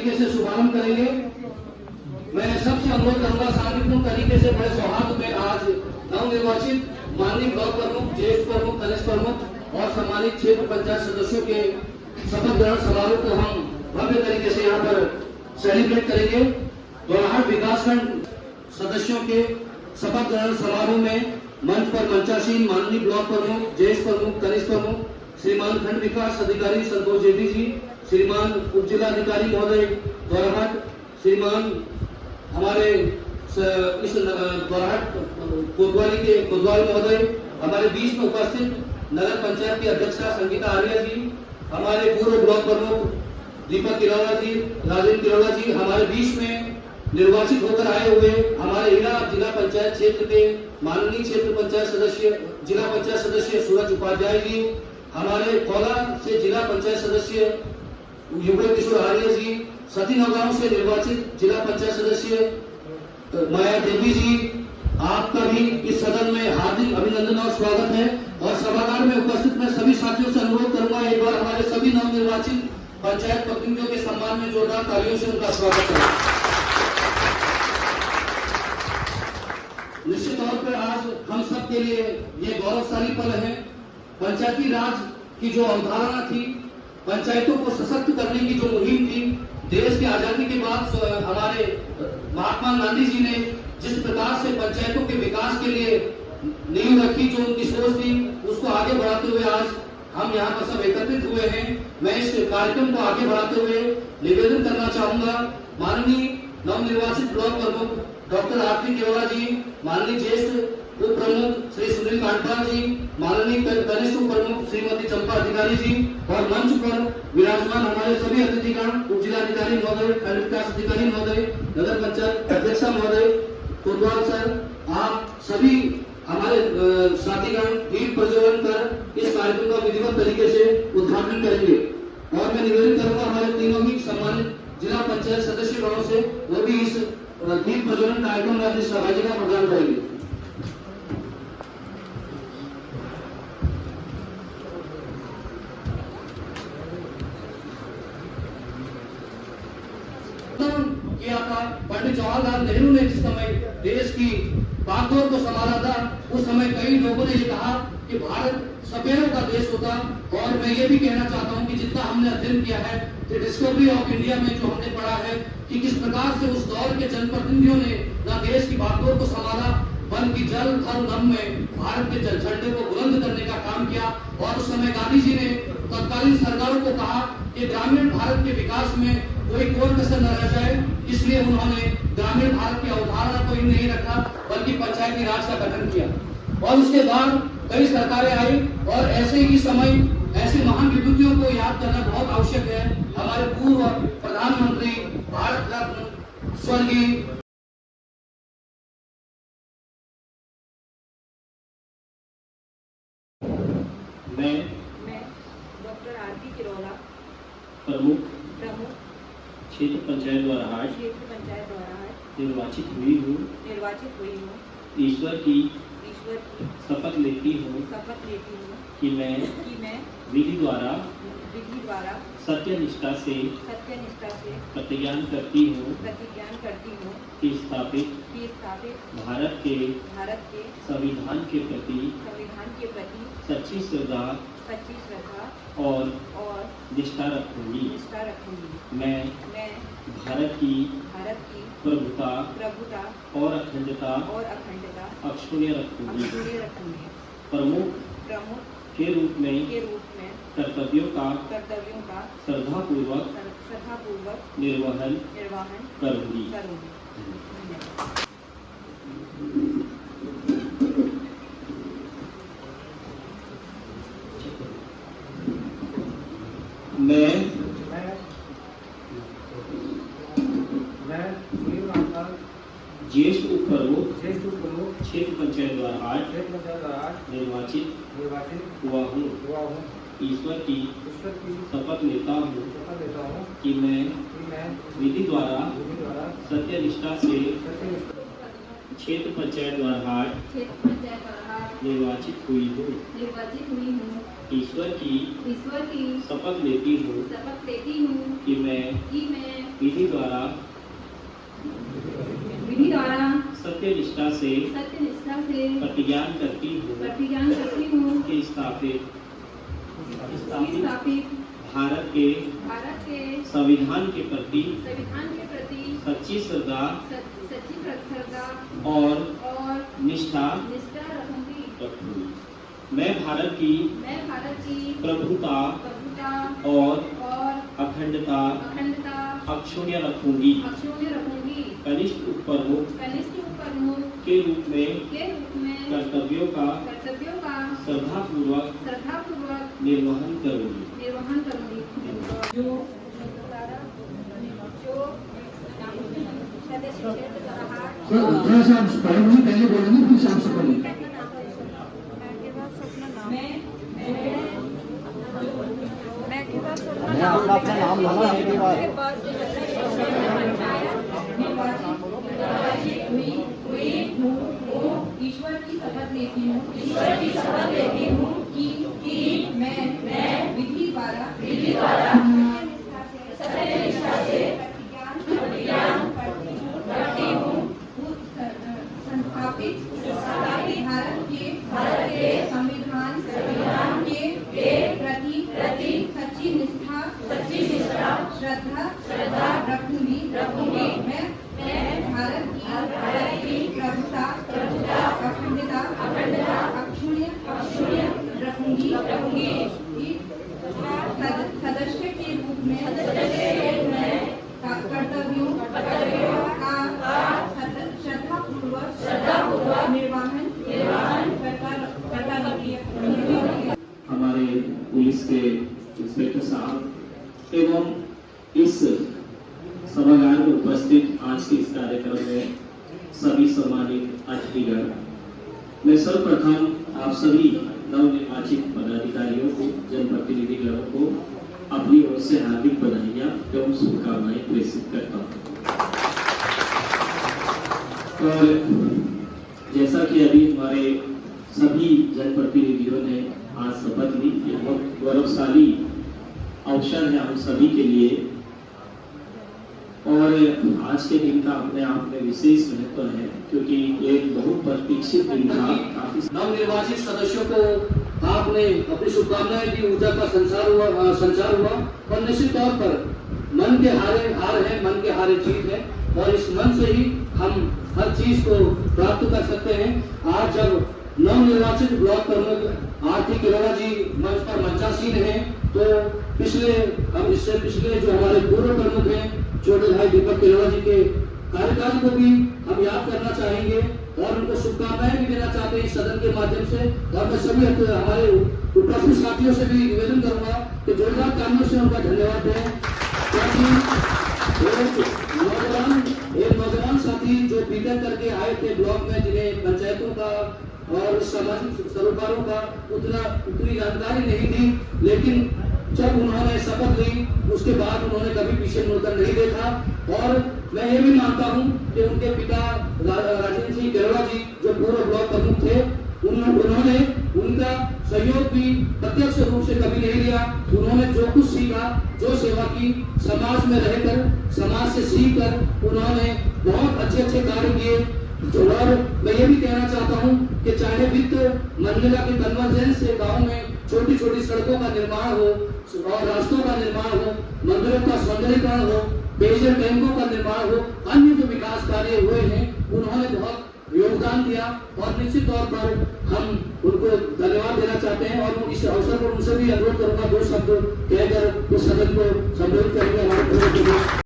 तरीके से शुभारंभ करेंगे। मैं सबसे अनुरोध करूंगा शांतिपूर्ण तरीके से बड़े सौहार्द में आज नवनिर्वाचित माननीय ब्लॉक प्रमुख, ज्येष्ठ प्रमुख, कनिष्ठ प्रमुख और सम्मानित क्षेत्र पंचायत सदस्यों के शपथ ग्रहण समारोह को हम भव्य तरीके से यहाँ पर सेलिब्रेट करेंगे। दोराहाट विकासखंड सदस्यों के शपथ ग्रहण समारोह में मंच पर मंचासीन माननीय ब्लॉक प्रमुख, ज्येष्ठ प्रमुख, कनिष्ठ प्रमुख श्रीमान खंड विकास अधिकारी संतोष जेठी जी, श्रीमान उप जिलाधिकारी महोदय दोराहाट, श्रीमान हमारे इस दोराहाट कोतवाली महोदय, हमारे बीच में उपस्थित नगर पंचायत की अध्यक्षा संगीता आर्य जी, हमारे पूर्व ब्लॉक प्रमुख दीपक किरौला जी, राजेंद्र किरौला जी, हमारे बीच में निर्वाचित होकर आए हुए हमारे इला जिला पंचायत क्षेत्र के माननीय क्षेत्र पंचायत सदस्य, जिला पंचायत सदस्य सूरज उपाध्याय जी, हमारे कौला से जिला पंचायत सदस्य युगल किशोर आर्य जी, सती नौगांव से निर्वाचित जिला पंचायत सदस्य माया देवी जी, आपका भी इस सदन में हार्दिक अभिनंदन और स्वागत है। और सभागार में उपस्थित मैं सभी साथियों से अनुरोध करूंगा एक बार हमारे सभी नवनिर्वाचित पंचायत प्रतिनिधियों के सम्मान में जोरदार तालियों से उनका स्वागत करें। निश्चित तौर पर आज हम सब के लिए ये गौरवशाली पल है। पंचायती राज की जो अवधारणा थी, पंचायतों को सशक्त करने की जो मुहिम थी, देश की आजादी के बाद हमारे महात्मा गांधी जी ने जिस प्रकार से पंचायतों के विकास के लिए नींव रखी, जो उनकी सोच थी, उसको आगे बढ़ाते हुए आज हम यहाँ पर सब एकत्रित हुए हैं। मैं इस कार्यक्रम को आगे बढ़ाते हुए निवेदन करना चाहूंगा माननीय नवनिर्वाचित ब्लॉक प्रमुख डॉक्टर आरती किरौला जी, माननीय ज्येष्ठ उप प्रमुख श्री सुनील कांडपाल जी, माननीय कनिष्ठ उप प्रमुख श्रीमती चंपा अधिकारी जी और मंच पर विराजमान हमारे सभी अतिथिगण, उप जिलाधिकारी महोदय, खंड विकास अधिकारी महोदय, नगर पंचायत अध्यक्षा महोदय, कोतवाल सर, आप सभी हमारे साथीगण दीप प्रज्वलन कर इस कार्यक्रम का विधिवत तरीके से उद्घाटन करेंगे। और मैं निवेदन करूंगा हमारे तीनों ही सम्मानित जिला पंचायत सदस्य गणों से वो भी इस दीप प्रज्वलन कार्यक्रम में अपनी सहभागिता प्रदान करेंगे। किया था पंडित जवाहरलाल नेहरू ने जिस समय देश की बागडोर को संभाला था, उस समय कई लोगों ने ये कहा कि भारत सपेरों का देश होता। और मैं ये भी कहना चाहता हूँ कि जितना हमने अध्ययन किया है डिस्कवरी ऑफ इंडिया में जो हमने पढ़ा है कि किस प्रकार से उस दौर के जनप्रतिनिधियों ने न देश की बागडोर को संभाला बल्कि जल थल नभ में भारत के जल झंडे को बुलंद करने का काम किया। और उस समय गांधी जी ने तत्कालीन सरकारों को कहा कि ग्रामीण भारत के विकास में कोई कसर न रह जाए, इसलिए उन्होंने ग्रामीण भारत की अवधारणा को ही नहीं रखा बल्कि पंचायती राज का गठन किया। और उसके बाद कई सरकारें आई और ऐसे ही समय ऐसे महान विभूतियों को याद करना बहुत आवश्यक है। हमारे पूर्व प्रधानमंत्री भारत रत्न स्वर्गीय मैं डॉक्टर आरती किरौला प्रमुख क्षेत्र पंचायत दोराहाट निर्वाचित हुई हूँ। ईश्वर की शपथ लेती हूँ कि मैं विधि द्वारा सत्यनिष्ठा से प्रतिज्ञा करती हूँ कि स्थापित भारत के संविधान के प्रति सच्ची श्रद्धा और निष्ठा रखूंगी। मैं भारत की प्रभुता और अखंडता अक्षुण्य रखूंगी। प्रमुख के रूप में कर्तव्यों का श्रद्धापूर्वक निर्वहन करूंगी। मैं ज्येष्ठ उप प्रमुख क्षेत्र पंचायत दोराहाट निर्वाचित हुआ हूँ। ईश्वर की शपथ लेता हूँ कि मैं विधि द्वारा सत्यनिष्ठा से क्षेत्र पंचायत दोराहाट निर्वाचित हुई हूँ। ईश्वर की शपथ लेती हूँ कि मैं विधि द्वारा सत्यनिष्ठा से प्रतिज्ञान करती हूँ कि स्थापित भारत के संविधान के प्रति सच्ची श्रद्धा और निष्ठा रखूंगी। मैं भारत की प्रभुता और अखंडता अक्षुण्य रखूंगी। कनिष्ठ उपप्रमुख के रूप में कर्तव्यों का श्रद्धापूर्वक निर्वहन करूंगी। जो थोड़ा सा पहले बोलेंगे फिर शाम से बोलेंगे। अपना नाम लाना है कि बात ईश्वर की शपथ लेती हूँ कि मैं विधि द्वारा सत्यनिष्ठा से प्रतिज्ञान करती हूँ संस्थापित भारत के संविधान के प्रति सच्ची निष्ठा श्रद्धा रखूंगी। मैं भारत की प्रभुता अखंडता अक्षुण्य रखूंगी। सदस्य के रूप में कर्तव्यों का श्रद्धापूर्वक निर्वहन करता रहूंगी। हमारे पुलिस के इंस्पेक्टर साहब एवं इस सभागार में उपस्थित आज के इस कार्यक्रम में सभी सम्मानित अतिथिगण, मैं सर्वप्रथम आप सभी नवनिर्वाचित पदाधिकारियों को, जनप्रतिनिधिगणों को अपनी ओर से हार्दिक बधाइयां एवं शुभकामनाएं प्रेषित करता हूं। और जैसा कि अभी हमारे सभी जनप्रतिनिधियों ने आज शपथ ली, ये बहुत गौरवशाली अवसर है हम सभी के लिए और आज के दिन का अपने आप में विशेष महत्व है क्योंकि ये एक बहुत प्रतीक्षित दिन था। नवनिर्वाचित सदस्यों को आपने अपनी शुभकामनाएं दी, ऊर्जा का संचार हुआ और निश्चित तौर पर मन के हारे हार है, मन के हारे जीत है और इस मन से ही हम हर चीज को प्राप्त कर सकते हैं। आज जब नवनिर्वाचित ब्लॉक प्रमुख आरती किरोड़ा जी मंच पर मंचासीन हैं, तो इससे पिछले जो हमारे पूर्व प्रमुख हैं छोटे भाई दीपक किरोड़ा जी के कार्यकाल को भी हम याद करना चाहेंगे और उनको शुभकामनाएं भी देना चाहते हैं इस सदन के माध्यम से। और मैं सभी हमारे उपस्थित साथियों से भी निवेदन करूंगा कि जोरदार तालियों से उनका धन्यवाद दें, क्योंकि एक नौजवान साथी जो बीटेक करके आए थे ब्लॉक में, जिन्हें पंचायतों का और सामाजिक सरोकारों का उतनी जानकारी नहीं थी, लेकिन जब उन्होंने शपथ ली उसके बाद उन्होंने कभी पीछे मुड़कर नहीं देखा। और मैं ये भी मानता हूँ कि उनके पिता राजेंद्र सिंह किरोड़ा जी जो पूर्व ब्लॉक प्रमुख थे, उन्होंने उनका सहयोग भी प्रत्यक्ष रूप से कभी नहीं लिया। उन्होंने जो कुछ सीखा, जो सेवा की, समाज में रहकर, समाज से सीखकर उन्होंने बहुत अच्छे कार्य किए। और मैं ये भी कहना चाहता हूँ कि चाहे वित्त मनरेगा के कन्वर्जेंस से गांव में छोटी सड़कों का निर्माण हो और रास्तों का निर्माण हो, मंदिरों का सौंदर्यीकरण हो, पेयजल टैंकों का निर्माण हो, अन्य जो विकास कार्य हुए हैं उन्होंने बहुत योगदान दिया और निश्चित तौर पर हम उनको धन्यवाद देना चाहते हैं। और इस अवसर पर उनसे भी अनुरोध करूंगा 2 शब्द कहकर उस सदन को संबोधित करेंगे। हमारे